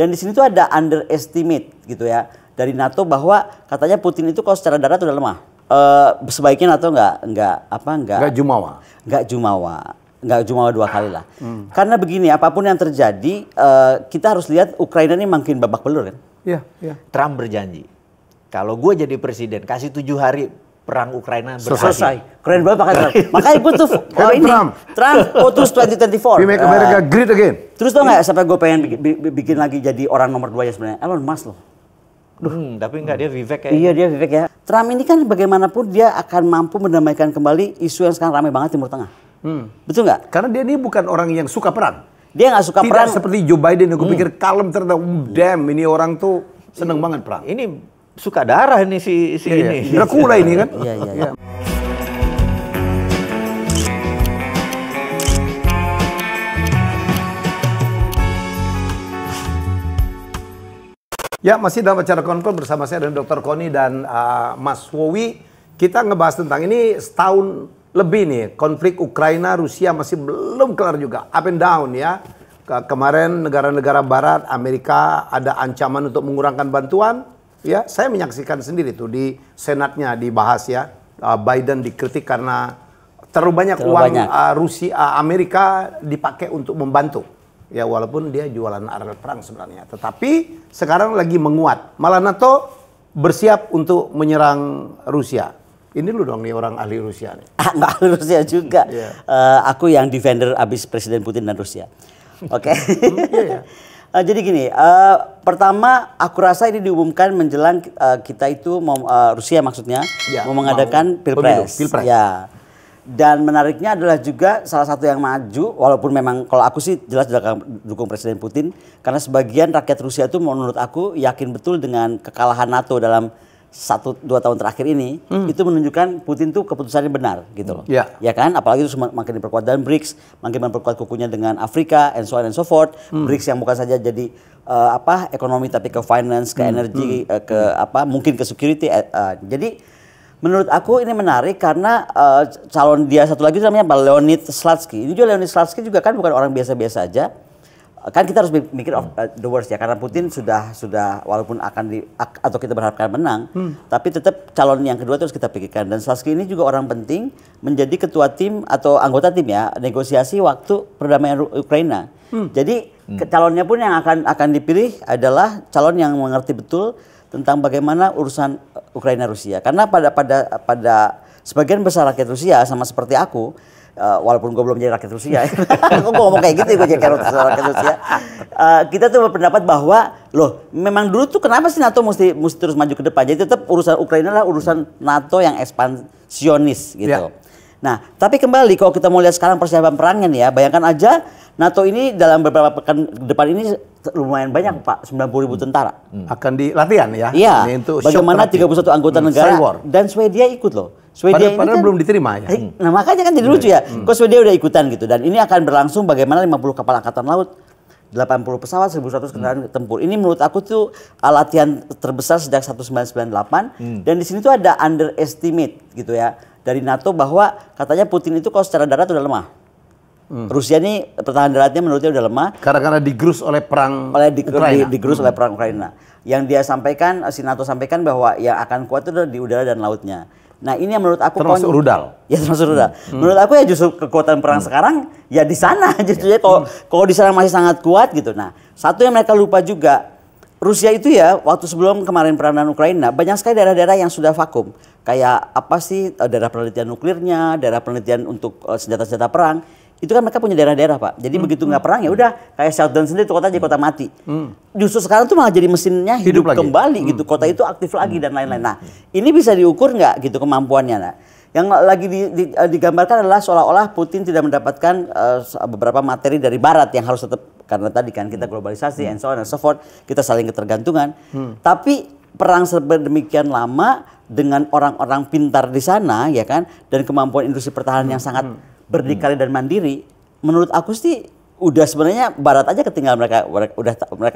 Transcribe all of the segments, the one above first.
Dan di sini tuh ada underestimate gitu ya dari NATO bahwa katanya Putin itu kalau secara darat udah lemah. Sebaiknya NATO nggak jumawa 2 kali lah. Karena begini, apapun yang terjadi, kita harus lihat Ukraina ini makin babak belur kan. Iya, iya. Trump berjanji, kalau gue jadi presiden, kasih 7 hari perang Ukraina selesai. Keren banget pakai Trump. Makanya gue tuh Trump terus 2024. We make America great again. Terus tau nggak sampai gue pengen bikin lagi jadi orang nomor 2 ya sebenarnya Elon Musk loh. Tapi enggak, dia Vivek ya. Iya, dia Vivek ya. Trump ini kan bagaimanapun dia akan mampu mendamaikan kembali isu yang sekarang ramai banget Timur Tengah. Betul nggak? Karena dia ini bukan orang yang suka perang. Dia nggak suka perang. Tidak seperti Joe Biden yang gue pikir kalem, ternyata damn ini orang tuh seneng banget perang. Ini suka darah nih si ini. Dracula ini kan. Iya. Ya, masih dalam acara Konfirm bersama saya dan Dr. Koni dan Mas Wowi. Kita ngebahas tentang ini setahun lebih nih. Konflik Ukraina, Rusia masih belum kelar juga. Up and down ya. Kemarin negara-negara barat, Amerika ada ancaman untuk mengurangkan bantuan. Ya, saya menyaksikan sendiri tuh di Senatnya dibahas ya. Biden dikritik karena terlalu banyak uang Amerika dipakai untuk membantu. Ya, walaupun dia jualan alat perang sebenarnya. Tetapi sekarang lagi menguat. Malah NATO bersiap untuk menyerang Rusia. Ini lu dong nih orang ahli Rusia nih. Nggak ahli Rusia juga. Aku yang defender abis Presiden Putin dan Rusia. Oke. Jadi gini, pertama aku rasa ini diumumkan menjelang kita itu Rusia maksudnya mau mengadakan pilpres. Ya. Dan menariknya adalah juga salah satu yang maju, walaupun memang kalau aku sih jelas dukung Presiden Putin, karena sebagian rakyat Rusia itu menurut aku yakin betul dengan kekalahan NATO dalam 1-2 tahun terakhir ini, itu menunjukkan Putin tuh keputusannya benar gitu loh. Ya kan, apalagi itu makin diperkuat dan BRICS, makin memperkuat kukunya dengan Afrika and so on and so forth. BRICS yang bukan saja jadi ekonomi tapi ke finance, ke energi, mungkin ke security. Jadi menurut aku ini menarik karena calon dia satu lagi namanya Leonid Slutsky. Ini juga Leonid Slutsky juga kan bukan orang biasa-biasa aja. Kan kita harus mikir of the worst ya, karena Putin sudah walaupun atau kita berharapkan menang, tapi tetap calon yang kedua terus kita pikirkan. Dan Slutsky ini juga orang penting menjadi ketua tim atau anggota tim ya negosiasi waktu perdamaian Ukraina. Jadi calonnya pun yang akan dipilih adalah calon yang mengerti betul tentang bagaimana urusan Ukraina Rusia. Karena pada sebagian besar rakyat Rusia sama seperti aku, walaupun gue belum jadi rakyat Rusia, gue ngomong kayak gitu, gue jadi rakyat Rusia. Kita tuh berpendapat bahwa loh, memang dulu tuh kenapa sih NATO mesti terus maju ke depan? Jadi tetap urusan Ukraina adalah urusan NATO yang ekspansionis gitu. Nah, tapi kembali kalau kita mau lihat sekarang persiapan perangnya nih ya, bayangkan aja NATO ini dalam beberapa pekan depan ini lumayan banyak Pak, 90.000 tentara. Akan di latihan ya? Iya, bagaimana 31 anggota negara dan Swedia ikut loh. Swedia padahal kan, belum diterima ya? Nah makanya kan jadi lucu ya, kok Swedia udah ikutan gitu. Dan ini akan berlangsung bagaimana 50 kapal angkatan laut, 80 pesawat, 1.100 kendaraan tempur. Ini menurut aku tuh latihan terbesar sejak 1998. Dan di sini tuh ada underestimate gitu ya dari NATO bahwa katanya Putin itu kalau secara darat udah lemah. Rusia ini pertahanan daratnya menurutnya udah lemah. Karena digerus oleh perang Ukraina. Digerus oleh perang Ukraina. Yang dia sampaikan, si NATO sampaikan bahwa yang akan kuat itu di udara dan lautnya. Nah ini yang menurut aku termasuk rudal. Ya termasuk rudal. Menurut aku ya justru kekuatan perang sekarang ya di sana. Justru kalau di sana masih sangat kuat gitu. Nah satu yang mereka lupa juga, Rusia itu ya waktu sebelum kemarin perang dengan Ukraina banyak sekali daerah-daerah yang sudah vakum. Kayak apa sih daerah penelitian nuklirnya, daerah penelitian untuk senjata-senjata perang. Itu kan mereka punya daerah-daerah Pak. Jadi begitu nggak perang ya udah kayak shutdown sendiri tuh kota jadi kota mati. Justru sekarang tuh malah jadi mesinnya hidup kembali gitu. Kota itu aktif lagi dan lain-lain. Nah ini bisa diukur nggak gitu kemampuannya. Nah yang lagi digambarkan adalah seolah-olah Putin tidak mendapatkan beberapa materi dari Barat yang harus tetap, karena tadi kan kita globalisasi and so on and so forth, kita saling ketergantungan. Tapi perang sedemikian lama dengan orang-orang pintar di sana ya kan, dan kemampuan industri pertahanan yang sangat berdikari dan mandiri, menurut aku sih udah sebenarnya Barat aja ketinggalan, mereka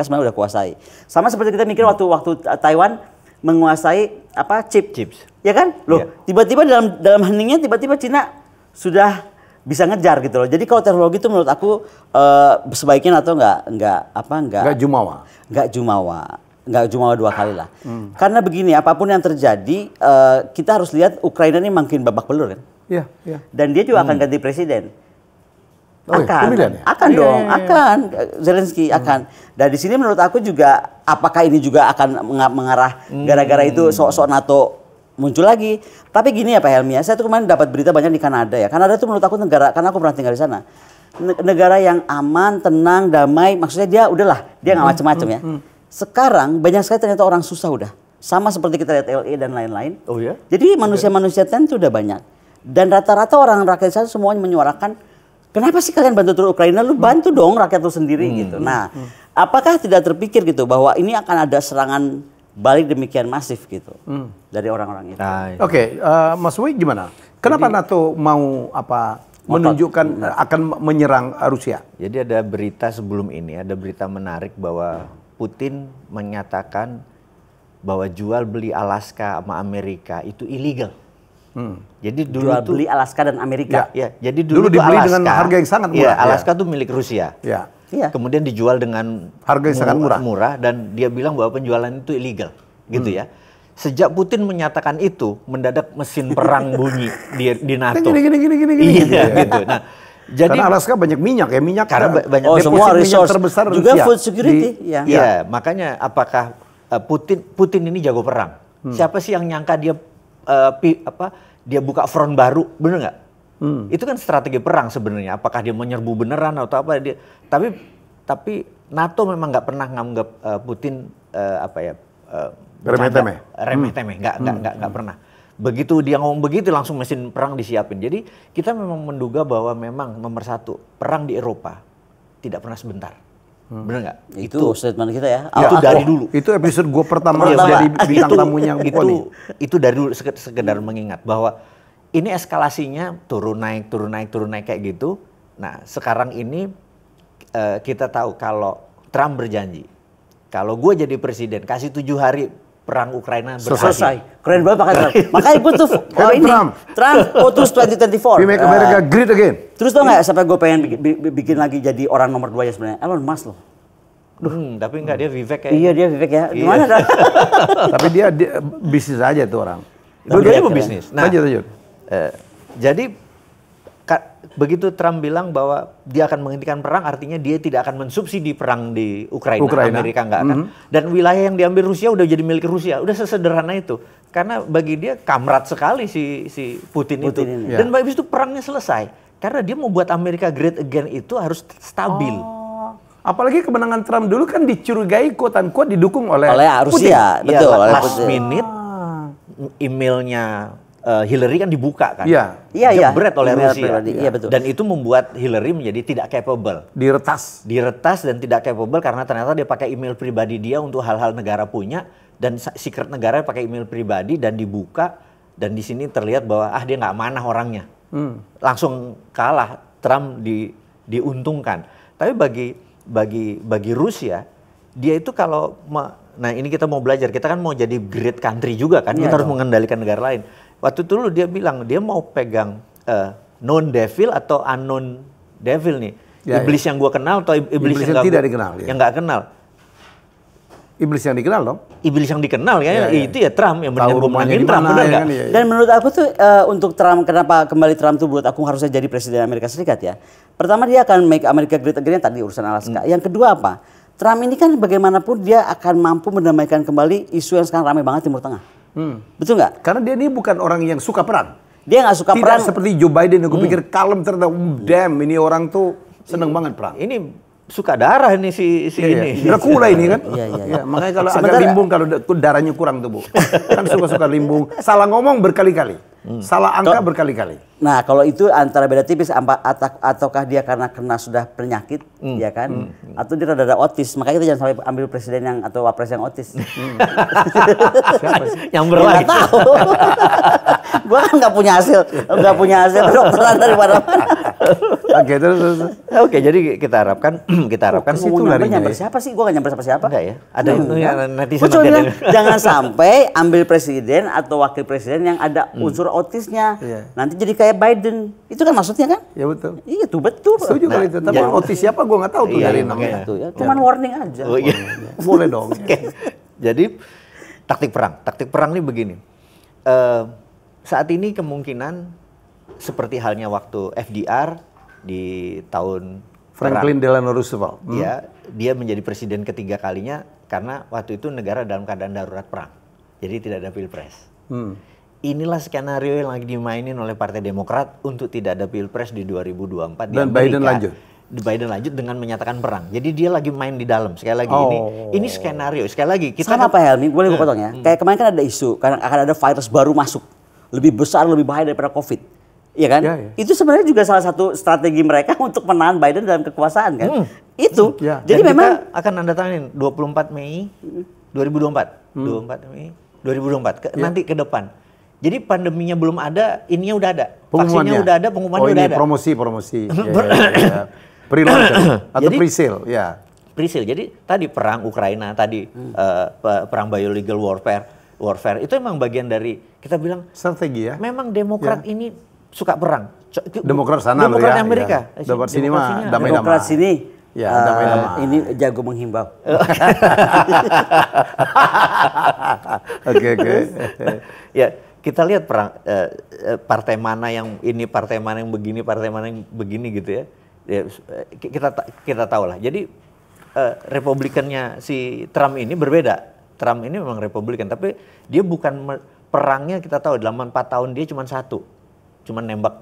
sebenarnya udah kuasai. Sama seperti kita mikir waktu Taiwan menguasai chips, ya kan? Loh, tiba-tiba dalam heningnya tiba-tiba Cina sudah bisa ngejar gitu loh. Jadi kalau teknologi itu menurut aku sebaiknya NATO nggak jumawa 2 kali lah. Karena begini, apapun yang terjadi, kita harus lihat Ukraina ini makin babak belur kan. Iya, iya. Dan dia juga akan ganti presiden. Oh, akan dong. Zelensky akan. Dan di sini menurut aku juga, apakah ini juga akan mengarah gara-gara itu sok-sok NATO muncul lagi. Tapi gini ya Pak Helmi, saya tuh kemarin dapat berita banyak di Kanada ya. Kanada tuh menurut aku negara, karena aku pernah tinggal di sana, negara yang aman, tenang, damai. Maksudnya dia udahlah, dia nggak macam-macam ya. Sekarang banyak sekali ternyata orang susah udah. Sama seperti kita lihat LA dan lain-lain. Oh ya? Jadi manusia-manusia itu udah banyak. Dan rata-rata orang rakyat sana semuanya menyuarakan, kenapa sih kalian bantu terus Ukraina? Lu bantu dong rakyat lu sendiri gitu. Nah, apakah tidak terpikir gitu bahwa ini akan ada serangan balik demikian masif gitu dari orang-orang itu? Oke, Mas Wei gimana? Kenapa NATO mau menunjukkan akan menyerang Rusia? Jadi ada berita sebelum ini, ada berita menarik bahwa Putin menyatakan bahwa jual beli Alaska sama Amerika itu illegal. Jadi dulu jual beli Alaska dan Amerika. Ya, jadi dulu dibeli Alaska, dengan harga yang sangat murah. Ya, Alaska tuh milik Rusia. Ya. Iya. Kemudian dijual dengan harga yang sangat murah. Dan dia bilang bahwa penjualan itu illegal, gitu ya. Sejak Putin menyatakan itu, mendadak mesin perang bunyi di NATO. Gini. Iya, gitu. Nah, jadi karena Alaska banyak minyak ya, karena banyak semua resource terbesar juga Rusia. Food security. Iya, makanya apakah Putin ini jago perang? Siapa sih yang nyangka dia dia buka front baru, bener nggak? Itu kan strategi perang sebenarnya. Apakah dia menyerbu beneran atau apa dia? Tapi NATO memang nggak pernah nganggap Putin remeh-temeh, nggak pernah. Begitu dia ngomong begitu langsung mesin perang disiapin. Jadi kita memang menduga bahwa memang nomor satu perang di Eropa tidak pernah sebentar. Bener nggak? Itu statement kita ya. Itu dari dulu. Itu episode gue pertama jadi bintang tamunya itu dari dulu sekedar mengingat bahwa ini eskalasinya turun naik kayak gitu. Nah sekarang ini kita tahu kalau Trump berjanji kalau gue jadi presiden kasih 7 hari perang Ukraina selesai. Keren banget Pak Trump. Makanya gue tuh Trump putus 2024. We make America great again. Terus tau nggak sampai gue pengen bikin lagi jadi orang nomor 2 ya sebenarnya Elon Musk loh. Tapi enggak, dia Vivek kayak. Iya dia Vivek ya. Gimana dong? Tapi dia bisnis aja tuh orang. Dua-duanya pebisnis. Nah, lanjut. Jadi begitu Trump bilang bahwa dia akan menghentikan perang, artinya dia tidak akan mensubsidi perang di Ukraina. Amerika nggak akan. Dan wilayah yang diambil Rusia udah jadi milik Rusia. Udah sesederhana itu. Karena bagi dia kamrat sekali si Putin itu. Ini. Dan habis itu perangnya selesai. Karena dia mau buat Amerika great again itu harus stabil. Apalagi kemenangan Trump dulu kan dicurigai quote-unquote didukung oleh Rusia. Putin. Betul. Ya, last minute emailnya Hillary kan dibuka kan, jebret oleh Rusia, betul. Dan itu membuat Hillary menjadi tidak capable, diretas dan tidak capable karena ternyata dia pakai email pribadi dia untuk hal-hal negara punya dan secret negara pakai email pribadi dan dibuka dan di sini terlihat bahwa dia nggak amanah orangnya, langsung kalah Trump diuntungkan. Tapi bagi Rusia dia itu kalau nah ini kita mau belajar, kita kan mau jadi great country juga kan, kita harus mengendalikan negara lain. Waktu itu dulu dia bilang dia mau pegang known devil atau unknown devil nih. Iblis yang gua kenal atau iblis yang tidak dikenal. Yang nggak kenal. Iblis yang dikenal dong. Iblis yang dikenal ya, itu ya Trump yang benar menangin Trump, benar nggak? Dan menurut aku tuh untuk Trump, kenapa kembali Trump tuh buat aku harusnya jadi presiden Amerika Serikat ya. Pertama dia akan make America great again, tadi urusan Alaska. Yang kedua apa? Trump ini kan bagaimanapun dia akan mampu mendamaikan kembali isu yang sekarang ramai banget Timur Tengah. Betul nggak? Karena dia ini bukan orang yang suka perang. Dia nggak suka perang. Tidak seperti Joe Biden yang gue pikir kalem ternyata, damn ini orang tuh seneng banget perang. Ini suka darah ini si ini. Dracula ini kan. Iya. Makanya kalau agak limbung kalau darahnya kurang tuh Bu. Kan suka-suka limbung. Salah ngomong berkali-kali. Salah angka berkali-kali. Nah kalau itu antara beda tipis ataukah dia karena kena sudah penyakit ya kan, atau dia rada otis, makanya kita jangan sampai ambil presiden yang atau wapres yang otis. Siapa sih? Yang berlari. Nggak tahu. Gua kan nggak punya hasil kedokteran dari mana-mana. Oke, terus. Oke, jadi kita harapkan situ nyamper siapa sih? Gua nggak nyamper siapa. Enggak ya? Ada itu yang netizen. Jangan sampai ambil presiden atau wakil presiden yang ada unsur otisnya. Nanti jadi kayak Biden. Itu kan maksudnya kan? Ya betul. Iya tuh betul. Setuju kali itu. Tapi OT siapa gue nggak tahu tuh dari namanya. Ya. Cuman warning aja. Oh, iya. Boleh dong. Jadi taktik perang ini begini. Saat ini kemungkinan seperti halnya waktu FDR di tahun Franklin Delano Roosevelt. Ya, dia menjadi presiden ketiga kalinya karena waktu itu negara dalam keadaan darurat perang. Jadi tidak ada pilpres. Inilah skenario yang lagi dimainin oleh Partai Demokrat untuk tidak ada pilpres di 2024 di Dan Amerika. Biden lanjut. Biden lanjut dengan menyatakan perang. Jadi dia lagi main di dalam. Sekali lagi ini skenario. Sekali lagi kita sama Pak Helmi, boleh gue potong ya. Kayak kemarin kan ada isu karena akan ada virus baru masuk lebih besar, lebih bahaya daripada COVID. Iya kan? Ya, ya. Itu sebenarnya juga salah satu strategi mereka untuk menahan Biden dalam kekuasaan kan. Itu. Ya. Jadi Jadi memang kita akan nandatanganin 24 Mei 2024. 24 Mei 2024 nanti ke depan. Jadi pandeminya belum ada, ininya udah ada. Vaksinnya udah ada, pengumumannya udah ada. Promosi. Ya. Pre-launch atau pre-sale, ya. Pre-sale. Jadi tadi perang Ukraina, tadi perang biological warfare itu memang bagian dari kita bilang strategi ya. Memang Demokrat ini suka perang. Demokrat sana loh ya. Amerika. Ya. Demokrat sini mah damai-damai. Demokrat sini ya, damai-damai. Ini jago menghimbau. Oke. Ya, kita lihat perang partai mana yang ini, partai mana yang begini, partai mana yang begini gitu ya. Ya kita tahu lah. Jadi Republikannya si Trump ini berbeda. Trump ini memang Republikan, tapi dia bukan perangnya kita tahu dalam 4 tahun dia cuma satu. Cuma nembak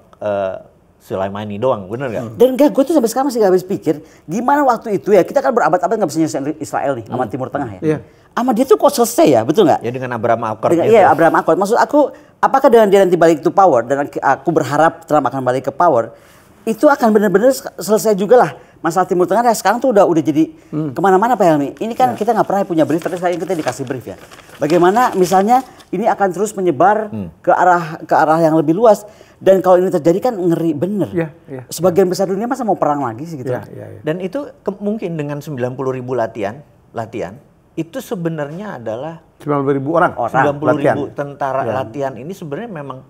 Soleimani doang, bener nggak? Dan gue tuh sampai sekarang masih gak habis pikir, gimana waktu itu ya, kita kan berabad-abad gak bisa nyelesain Israel nih, sama Timur Tengah ya. Iya. Sama dia tuh kok selesai ya, betul nggak? Ya dengan Abraham Accord. Iya, Abraham Accord. Maksud aku, apakah dengan dia nanti balik to power, dan aku berharap Trump akan balik ke power, itu akan benar-benar selesai juga lah masalah Timur Tengah. Ya, sekarang tuh udah jadi kemana-mana Pak Helmi. Ini kan kita nggak pernah punya brief, tapi sekarang kita dikasih brief ya. Bagaimana misalnya ini akan terus menyebar ke arah yang lebih luas. Dan kalau ini terjadi kan ngeri bener. Sebagian besar dunia masa mau perang lagi sih gitu. Dan itu mungkin dengan 90.000 latihan itu sebenarnya adalah 90.000 orang. 90.000 tentara latihan ini sebenarnya memang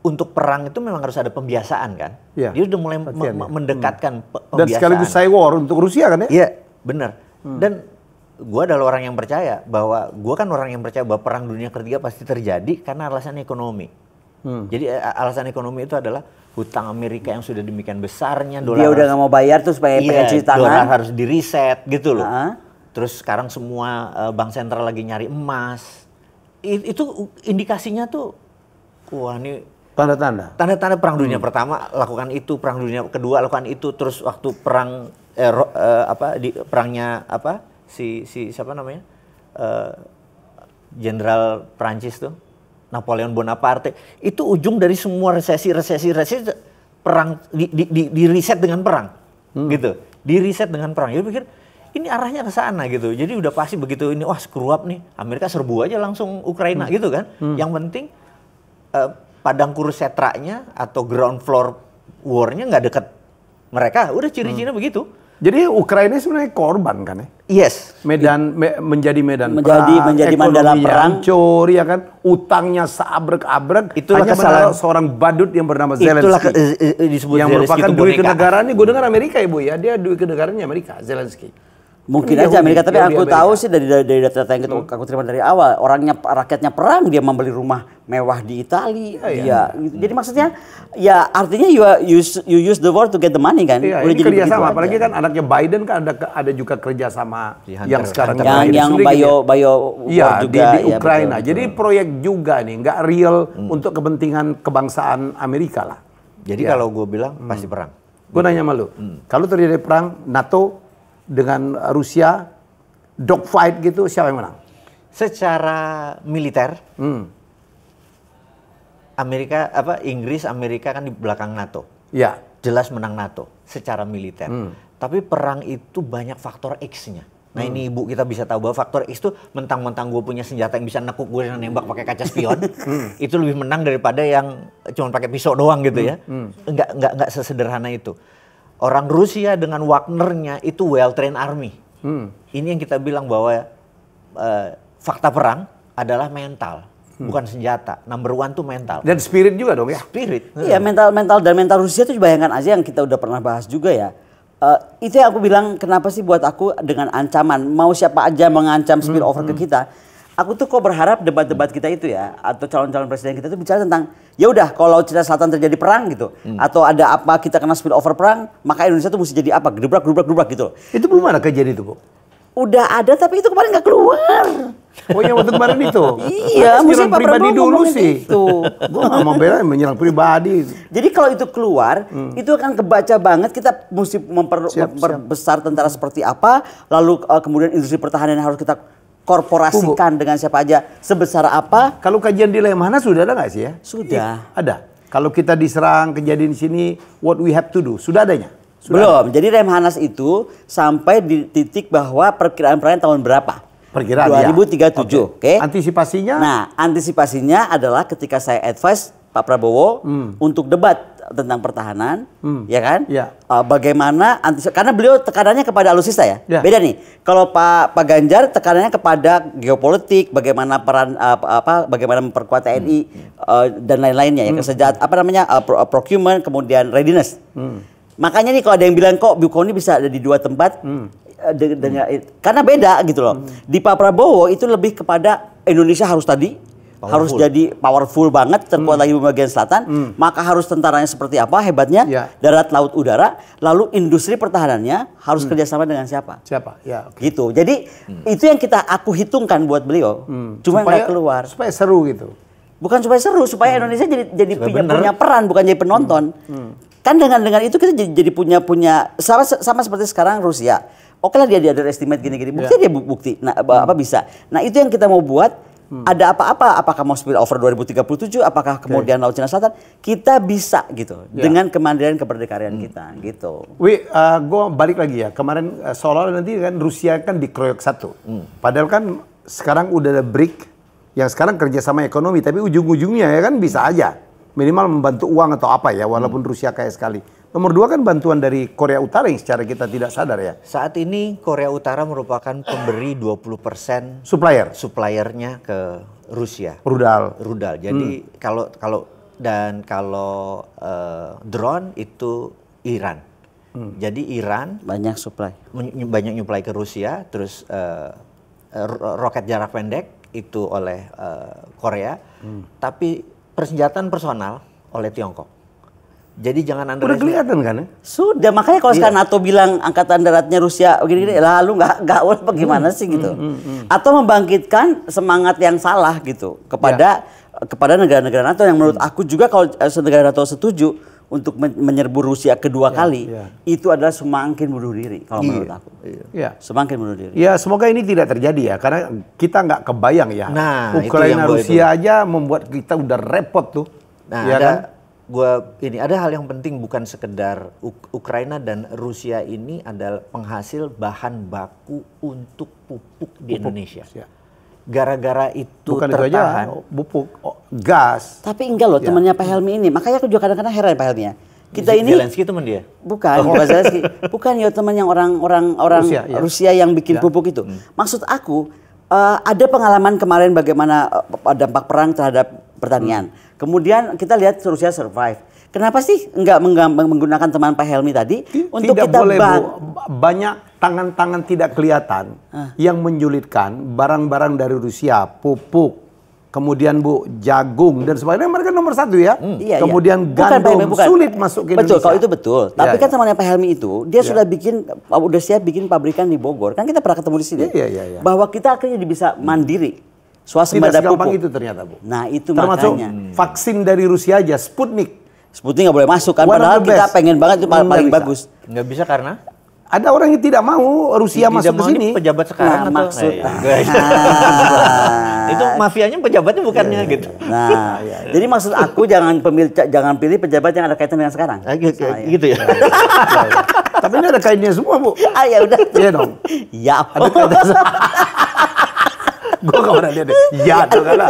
untuk perang itu memang harus ada pembiasaan kan. Dia udah mulai mendekatkan pembiasaan. Dan sekaligus cyber untuk Rusia kan ya? Iya, benar. Dan gue adalah orang yang percaya bahwa perang dunia ketiga pasti terjadi karena alasan ekonomi. Jadi alasan ekonomi itu adalah hutang Amerika yang sudah demikian besarnya, dolar. Dia udah nggak mau bayar terus pengen cuci tangan. Dolar harus di reset gitu loh. Terus sekarang semua bank sentral lagi nyari emas. Itu indikasinya tuh, wah ini tanda-tanda perang dunia pertama lakukan itu, perang dunia kedua lakukan itu, terus waktu perang perangnya si siapa namanya Jenderal Prancis tuh Napoleon Bonaparte, itu ujung dari semua resesi perang di reset dengan perang gitu, di reset dengan perang. Jadi pikir ini arahnya ke sana gitu. Jadi udah pasti begitu ini screw up nih, Amerika serbu aja langsung Ukraina gitu kan. Yang penting padang kurusetranya atau ground floor war-nya nggak deket mereka, udah ciri-cirinya begitu. Jadi Ukraina sebenarnya korban kan ya? Yes. Menjadi medan perang, menjadi mandala perang. Hancur ya kan, utangnya seabrek-abrek. Itulah hanya kesalahan seorang badut yang bernama Zelensky. Itulah disebut yang Zelensky merupakan itu duit boneka. kenegaraan. Gue dengar Amerika ibu ya, dia duit kenegaranya Amerika, Zelensky. Mungkin aja Amerika, tapi aku tahu sih dari data yang aku terima dari awal, rakyatnya perang, dia membeli rumah mewah di Italia. Jadi maksudnya ya artinya you use the war to get the money kan. Iya, ini kerjasama, apalagi kan anaknya Biden kan ada juga kerjasama yang sekarang yang bio war juga di Ukraina. Betul. Jadi proyek juga nih, nggak real untuk kepentingan kebangsaan Amerika lah. Jadi kalau gue bilang pasti perang. Gue nanya sama lu, kalau terjadi perang NATO dengan Rusia, dogfight gitu, siapa yang menang? Secara militer, Inggris, Amerika kan di belakang NATO. Ya. Jelas menang NATO secara militer. Tapi perang itu banyak faktor X-nya. Nah ini ibu kita bisa tahu bahwa faktor X itu mentang-mentang gue punya senjata yang bisa nekuk gue dan nembak pakai kaca spion, itu lebih menang daripada yang cuma pakai pisau doang gitu ya. Enggak sesederhana itu. Orang Rusia dengan Wagner-nya itu well-trained army. Ini yang kita bilang bahwa fakta perang adalah mental. bukan senjata. Number one tuh mental. Dan spirit juga dong ya? Spirit. Iya, mental Rusia itu bayangkan aja yang kita udah pernah bahas juga ya. Itu yang aku bilang kenapa sih buat aku dengan ancaman mau siapa aja mengancam spillover ke kita. Aku tuh kok berharap debat-debat kita itu ya atau calon-calon presiden kita itu bicara tentang ya udah kalau Cina Selatan terjadi perang gitu atau ada apa kita kena spillover perang maka Indonesia tuh mesti jadi apa gedebrak gitu. Itu belum ada kejadian itu, Bu? Udah ada tapi itu kemarin nggak keluar. Oh yang waktu kemarin itu? Iya, mesti Pak pribadi dulu sih. Itu. Gue gak mau bela menyerang pribadi. Jadi kalau itu keluar, itu akan kebaca banget kita mesti memperbesar tentara seperti apa, lalu kemudian industri pertahanan yang harus kita korporasikan dengan siapa aja, sebesar apa. Kalau kajian di Lemhanas sudah ada nggak sih ya? Sudah. Ada. Kalau kita diserang kejadian di sini, what we have to do, sudah adanya? Belum. Jadi Lemhanas itu sampai di titik bahwa perkiraan perayaan tahun berapa? Perkiraan 2037, ya. Oke. Antisipasinya? Nah, antisipasinya adalah ketika saya advise Pak Prabowo untuk debat tentang pertahanan, ya kan? Ya. Bagaimana karena beliau tekanannya kepada alutsista ya. Ya. Beda nih. Kalau Pak Ganjar tekanannya kepada geopolitik, bagaimana peran bagaimana memperkuat TNI dan lain-lainnya ya, procurement, kemudian readiness. Makanya nih kalau ada yang bilang kok Bukoni bisa ada di dua tempat, karena beda gitu loh. Di Pak Prabowo itu lebih kepada Indonesia harus harus jadi powerful banget, terkuat lagi di bagian selatan, maka harus tentaranya seperti apa hebatnya, darat, laut, udara, lalu industri pertahanannya harus kerjasama dengan siapa? Ya, gitu. Jadi itu yang aku hitungkan buat beliau, cuma nggak keluar. Supaya seru gitu. Bukan supaya seru, supaya Indonesia jadi punya peran, bukan jadi penonton. Kan dengan itu kita jadi punya sama seperti sekarang Rusia. Oke lah dia underestimate gini-gini, bukti dia bukti. Nah, apa bisa? Nah, itu yang kita mau buat. Ada apa-apa, apakah mau spill over 2037, apakah kemudian Laut Cina Selatan, kita bisa gitu dengan kemandirian kemerdekaan kita gitu. Gue balik lagi ya, kemarin seolah-olah nanti kan Rusia kan dikeroyok satu. Padahal kan sekarang udah ada BRIC yang sekarang kerjasama ekonomi, tapi ujung-ujungnya ya kan bisa aja minimal membantu uang atau apa ya, walaupun Rusia kaya sekali. Nomor dua kan bantuan dari Korea Utara yang secara kita tidak sadar ya. Saat ini Korea Utara merupakan pemberi 20% suppliernya ke Rusia. Rudal. Jadi kalau drone itu Iran. Jadi Iran banyak nyuplai ke Rusia, terus roket jarak pendek itu oleh Korea, tapi persenjataan personal oleh Tiongkok. Jadi jangan udah kelihatan kan? Sudah, makanya kalau sekarang NATO bilang angkatan daratnya Rusia begini-gini, lalu nggak bagaimana sih gitu? Atau membangkitkan semangat yang salah gitu kepada negara-negara NATO yang menurut aku juga kalau negara NATO setuju untuk menyerbu Rusia kedua kali, itu adalah semakin bunuh diri kalau menurut aku. Semakin bunuh diri. Ya semoga ini tidak terjadi ya, karena kita nggak kebayang ya. Nah, Ukraina Rusia aja membuat kita udah repot tuh. Nah, ya kan? Ada hal yang penting, bukan sekedar Ukraina dan Rusia ini adalah penghasil bahan baku untuk pupuk di Indonesia. Gara-gara itu bukan tertahan. Itu aja, pupuk, gas. Tapi enggak loh, temannya Pak Helmi ini. Makanya aku juga kadang-kadang heran Pak Helmi ya. Kita ini Zelensky teman dia. Bukan, Zelensky. Bukan ya teman yang orang Rusia yang bikin pupuk itu. Maksud aku ada pengalaman kemarin bagaimana dampak perang terhadap pertanian. Kemudian kita lihat Rusia survive. Kenapa sih enggak menggunakan teman Pak Helmi tadi untuk tidak kita boleh, banyak tangan-tangan tidak kelihatan yang menyulitkan barang-barang dari Rusia, pupuk, kemudian jagung dan sebagainya, mereka nomor satu ya. Kemudian gandum sulit masuk ke Indonesia. Betul, kalau itu betul. Tapi kan temannya Pak Helmi itu dia sudah udah siap bikin pabrikan di Bogor. Kan kita pernah ketemu di sini. Bahwa kita akhirnya bisa mandiri. Swasembada tidak segampang pupuk. itu ternyata, Bu. Nah, itu termasuk makanya. Vaksin dari Rusia aja, Sputnik nggak boleh masuk kan, padahal kita pengen banget itu paling bagus. Nggak bisa karena? Ada orang yang tidak mau Rusia masuk ke sini. Pejabat sekarang atau? Itu mafianya pejabatnya bukannya gitu. Nah, jadi maksud aku jangan pilih pejabat yang ada kaitan dengan sekarang. Gitu ya. Tapi ini ada kainnya semua, Bu. Ya udah. Iya dong. Ya. Ada kainnya. Gue gak pernah lihat deh. Ya tuh kan.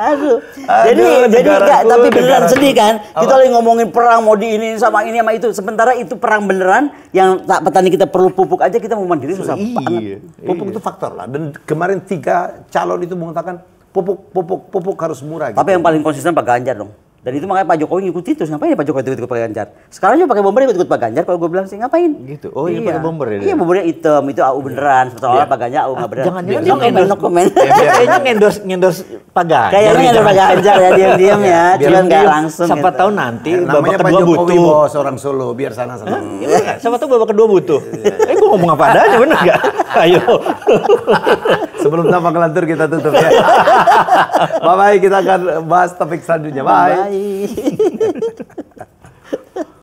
Aduh. Jadi enggak, tapi beneran sedih kan. Kita lagi ngomongin perang mau di ini sama itu. Sementara itu perang beneran yang petani kita perlu pupuk aja kita mau mandiri susah banget. Pupuk itu faktor lah. Dan kemarin 3 calon itu mengatakan pupuk harus murah. Tapi gitu. yang paling konsisten Pak Ganjar dong. Dan itu makanya Pak Jokowi ngikuti terus. Ngapain ya Pak Jokowi ikut Pak Ganjar? Sekarang juga pakai bomber ikut Pak Ganjar. Kalau gue bilang sih ngapain? Gitu. Oh iya pakai bomber ya? Iya bombernya hitam. Itu AU beneran. Soalnya Pak Ganjar AU nggak beneran. Jangan-jangan dia komen. Kayaknya ngendorse Pak Ganjar. Kayaknya ngendorse Pak Ganjar ya diam-diam ya. Cuma nggak langsung. Siapa gitu. tahu nanti babak Namanya Pak kedua Jokowi butuh. bos orang Solo, biar sana-sana. Siapa tahu babak kedua butuh. Gue ngomong apa adanya bener nggak? Ayo. Sebelum tambah ngelantur kita tutup ya. Bye-bye, kita akan bahas topik selanjutnya. Bye. Bye.